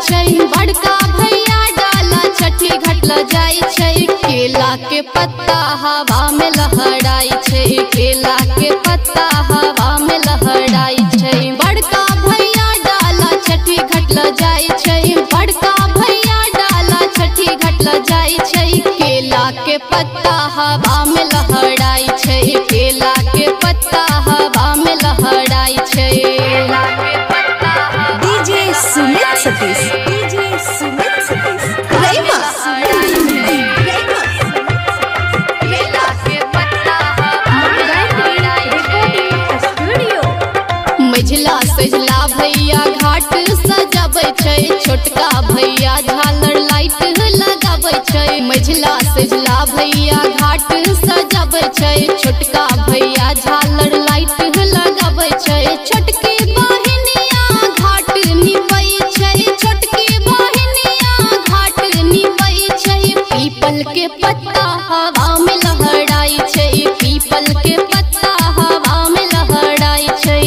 छै, बड़का भैया डाला छठी घाट ल जाय छै। केला के पत्ता हवा में लहराई छै, केला के पत्ता हवा में लहराई छै। बड़का भैया डाला छठी घाट ल जाय छै, बड़का भैया डाला छठी घाट ल जाय छै। केला के पत्ता हवा में लहराई छै, केला के पत्ता हवा में लहराई छै। डीजे सुमित सतीश, डीजे सुमित सतीश रेमा केला के पत्ता हवा में लहराई छै। मझला सजला भैया घाट सजाबै छै, छोटका भैया झालर लाइट लगाबै छै। मझला सजला भैया घाट सजाबै छै, छोटका भैया झालर लाइट लगाबै छै। छोटकी बहिनिया घाट निपै छै, छोटकी बहिनिया घाट निपै छै। पीपल के पत्ता हवा में लहराई छै, पीपल के पत्ता हवा में लहराई छै।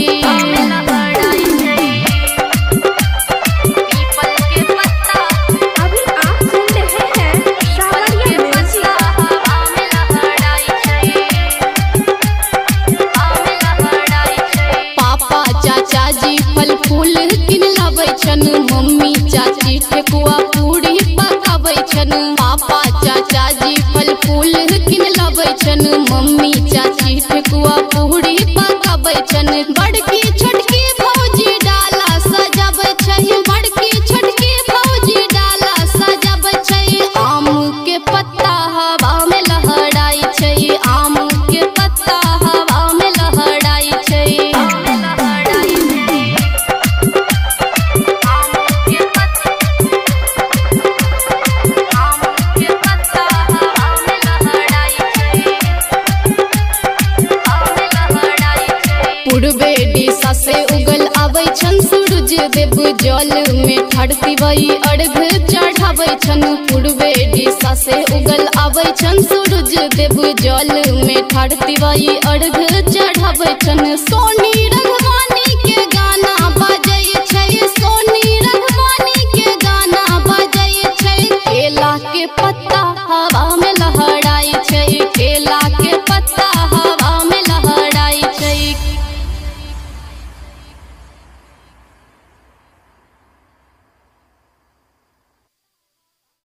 फूल किन लाबै छन, मम्मी चाची ठेकुआ पूरी पकाबै छन। पापा चाचा जी फल फूल किन लाबै छन, मम्मी चाची ठेकुआ पूरी पकाबै छन। बड़की छोटकी भौजी डाला सजाबै छै, बड़की छोटकी भौजी डाला सजाबै छै। आम के पत्ता हवा में लहराई छै, आम के पत्ता हवा में लहराई छै। पूर्वे दिशा से उगल आबै छन सूरज देव, जल में ठाढ़ती वही अर्घ चढ़ाबै छन। पूर्वे दिशा से उगल आबै छन सूरज देव, जल में ठाढ़ती वही अर्घ चढ़ाबै छन। सोनी